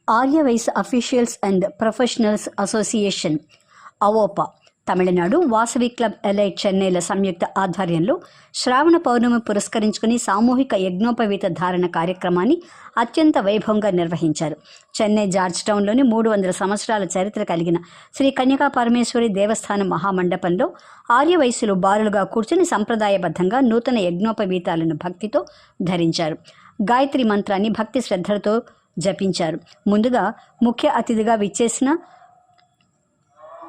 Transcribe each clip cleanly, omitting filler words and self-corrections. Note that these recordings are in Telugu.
Aryavysya officials and professionals association AVOPA, Tamilnadu Vasavi club elite చెన్నైల సంయుక్త ఆధ్వర్యంలో శ్రావణ పౌర్ణమి పురస్కరించుకుని సామూహిక యజ్ఞోపవీత ధారణ కార్యక్రమాన్ని అత్యంత వైభవంగా నిర్వహించారు. చెన్నై జార్జ్ టౌన్లోని 300 సంవత్సరాల చరిత్ర కలిగిన శ్రీ కన్యకా పరమేశ్వరి దేవస్థానం మహామండపంలో ఆర్యవైశ్యులు బారులుగా కూర్చుని సంప్రదాయబద్ధంగా నూతన యజ్ఞోపవీతాలను భక్తితో ధరించారు. గాయత్రి మంత్రాన్ని భక్తి శ్రద్ధలతో జపించారు. ముందుగా ముఖ్య అతిథిగా విచ్చేసిన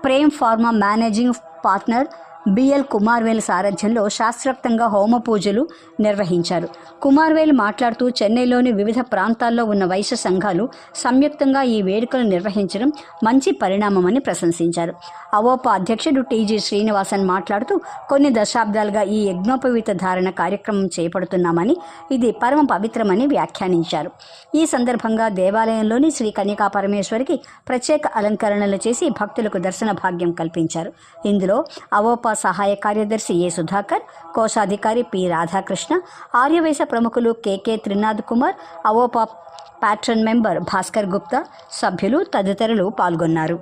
Prem pharma managing partner B L Kumarvel సారథ్యంలో శాస్త్రోక్తంగా హోమ పూజలు నిర్వహించారు. కుమార్వేల్ మాట్లాడుతూ చెన్నైలోని వివిధ ప్రాంతాల్లో ఉన్న వైశ్య సంఘాలు సంయుక్తంగా ఈ వేడుకలు నిర్వహించడం మంచి పరిణామమని ప్రశంసించారు. అవోపా అధ్యక్షుడు టీజీ శ్రీనివాసన్ మాట్లాడుతూ కొన్ని దశాబ్దాలుగా ఈ యజ్ఞోపవీత ధారణ కార్యక్రమం చేపడుతున్నామని, ఇది పరమ పవిత్రమని వ్యాఖ్యానించారు. ఈ సందర్భంగా దేవాలయంలోని శ్రీ కన్యకా పరమేశ్వరికి ప్రత్యేక అలంకరణలు చేసి భక్తులకు దర్శన భాగ్యం కల్పించారు. ఇందులో అవోపా సహాయ కార్యదర్శి ఏ సుధాకర్, కోశాధికారి పి రాధాకృష్ణ, ఆర్యవైశ్య ప్రముఖులు KK Trinath Kumar, AVOPA pattern member Bhaskar Gupta, సభ్యులు తదితరులు పాల్గొన్నారు.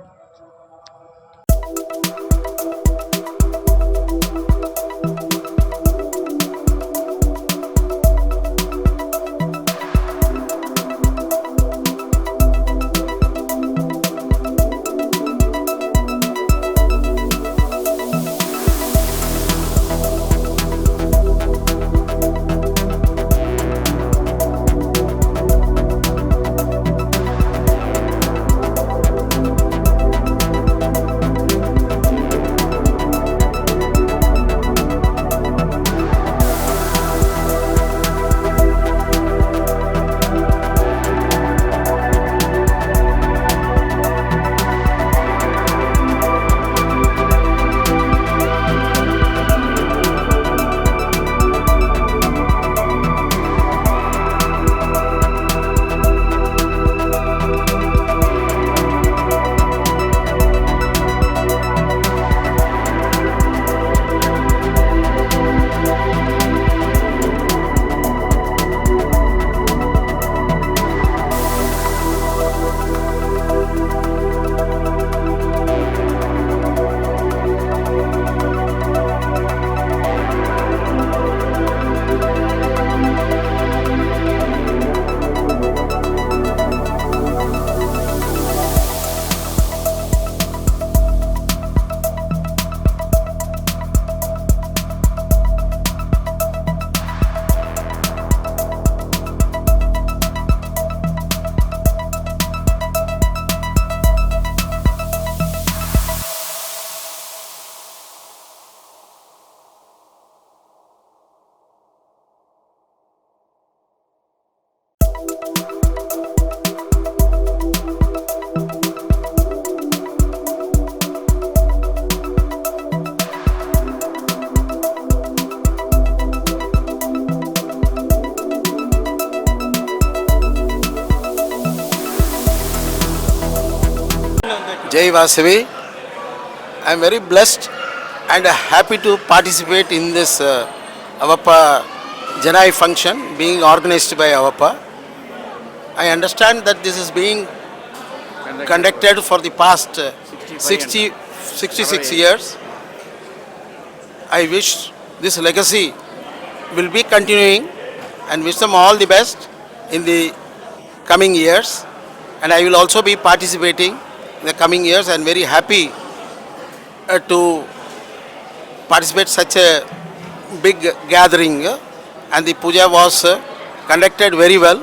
Jai Vasavi. I am very blessed and happy to participate in this Avapa Janai function being organized by Avapa. I understand that this is being conducted for the past 66 years. I wish this legacy will be continuing and wish them all the best in the coming years. And I will also be participating in the coming years and very happy to participate such a big gathering, and the puja was conducted very well,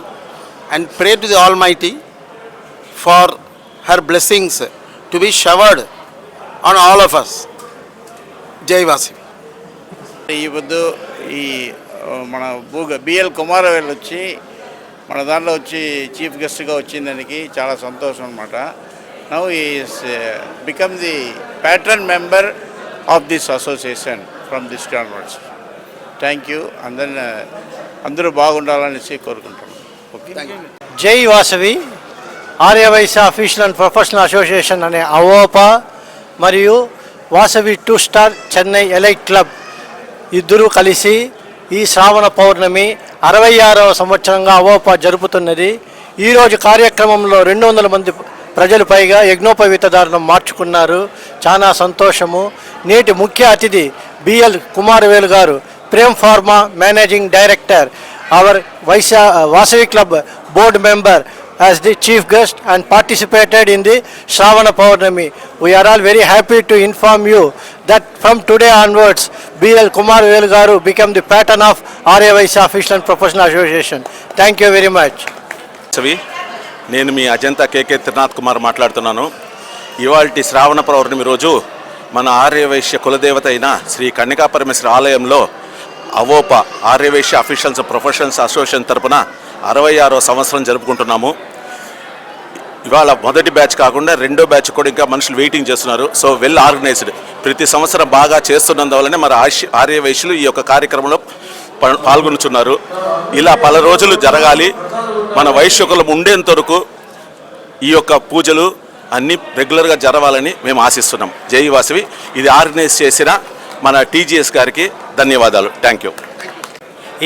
and pray to the Almighty for her blessings to be showered on all of us. Jai Vasavi. ఈ పొద్దు ఈ మన బిఎల్ కుమారవేల్ వచ్చి మన దాంట్లో వచ్చి చీఫ్ గెస్ట్గా వచ్చిన దానికి చాలా సంతోషం అనమాట. Now is become the patron member of this association from this day onwards. Thank you. అందరూ బాగుండాలనేసి కోరుకుంటున్నాం. ఓకే. జై Vasavi. Aryavaishya official and professional association అనే అవోపా మరియు Vasavi 2 star Chennai elite club ఇద్దరూ కలిసి ఈ శ్రావణ పౌర్ణమి 66వ సంవత్సరంగా అవోపా జరుపుతున్నది. ఈరోజు కార్యక్రమంలో 200 మంది ప్రజలు పైగా యజ్ఞోపవీతదారులను మార్చుకున్నారు. చాలా సంతోషము. నేటి ముఖ్య అతిథి బిఎల్ కుమారవేలు Kumaravelu, Prem pharma managing director, our Vasavi club board member as the chief guest and participated in the Shravana Paurnami. We are all very happy to inform you that from today onwards, B.L. Kumarvelu Garu became the patron of Arya Vaishya Official and Professional Association. Thank you very much. నేను మీ అజంతా కేకే త్రినాథ్ కుమార్ మాట్లాడుతున్నాను. ఇవాల్టి శ్రావణ పౌర్ణమి రోజు మన ఆర్యవైశ్య కులదేవత అయిన శ్రీ కన్యకా పరమేశ్వరి ఆలయంలో అవోప ఆర్యవైశ్య అఫీషియల్స్ ప్రొఫెషనల్స్ అసోసియేషన్ తరపున 66వ సంవత్సరం జరుపుకుంటున్నాము. ఇవాళ మొదటి బ్యాచ్ కాకుండా రెండో బ్యాచ్ కూడా ఇంకా మనుషులు వెయిటింగ్ చేస్తున్నారు. So well organised. ప్రతి సంవత్సరం బాగా చేస్తున్నందువల్లనే మన ఆర్యవైశ్యులు ఈ యొక్క కార్యక్రమంలో పాల్గొనుచున్నారు. ఇలా పల రోజులు జరగాలి. మన వైశ్యకులం ఉండేంత వరకు ఈ యొక్క పూజలు అన్నీ రెగ్యులర్గా జరగాలని మేము ఆశిస్తున్నాం. జై వాసవి. ఇది ఆర్గనైజ్ చేసిన మన టీజీఎస్ గారికి ధన్యవాదాలు. Thank you.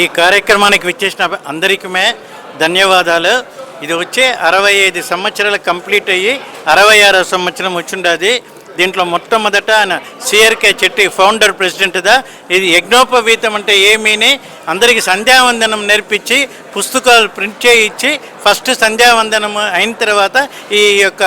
ఈ కార్యక్రమానికి విచ్చేసిన అందరికీ ధన్యవాదాలు. ఇది వచ్చే 65 సంవత్సరాలు కంప్లీట్ అయ్యి 66వ సంవత్సరం వచ్చిండది. దీంట్లో మొట్టమొదట ఆయన సిఆర్కే చెట్టి ఫౌండర్ ప్రెసిడెంట్దా. ఇది యజ్ఞోపవీతం అంటే ఏమీని అందరికీ సంధ్యావందనం నేర్పించి పుస్తకాలు ప్రింట్ చేయించి ఫస్ట్ సంధ్యావందనం అయిన తర్వాత ఈ యొక్క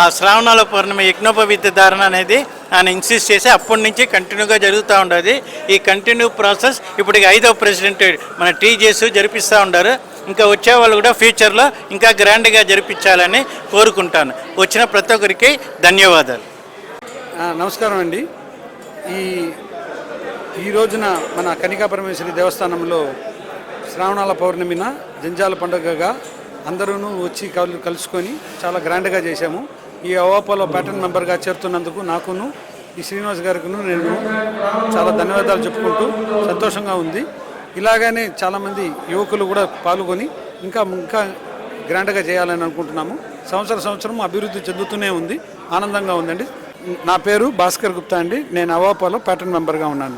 ఆ శ్రావణాల పౌర్ణమి యజ్ఞోపవీత ధారణ అనేది ఆయన ఇన్సిస్ట్ చేసి అప్పటి నుంచి కంటిన్యూగా జరుగుతూ ఉండదు. ఈ కంటిన్యూ ప్రాసెస్ ఇప్పటికి 5వ ప్రెసిడెంట్ మన టీజేస్ జరిపిస్తూ ఉన్నారు. ఇంకా వచ్చే వాళ్ళు కూడా ఫ్యూచర్లో ఇంకా గ్రాండ్గా జరిపించాలని కోరుకుంటాను. వచ్చిన ప్రతి ఒక్కరికి ధన్యవాదాలు. నమస్కారం అండి. ఈ రోజున మన కన్యకా పరమేశ్వరి దేవస్థానంలో శ్రావణాల పౌర్ణమిన జంజాల పండుగగా అందరూ వచ్చి కలుసుకొని చాలా గ్రాండ్గా చేశాము. ఈ అవోపాలో ప్యాటర్న్ మెంబర్గా చేరుతున్నందుకు నాకును ఈ శ్రీనివాస్ గారికి నేను చాలా ధన్యవాదాలు చెప్పుకుంటూ సంతోషంగా ఉంది. ఇలాగనే చాలామంది యువకులు కూడా పాల్గొని ఇంకా గ్రాండ్గా చేయాలని అనుకుంటున్నాము. సంవత్సరం అభివృద్ధి చెందుతూనే ఉంది. ఆనందంగా ఉందండి. నా పేరు భాస్కర్ గుప్తా అండి. నేను అవోపాలో ప్యాటర్న్ మెంబర్గా ఉన్నాను.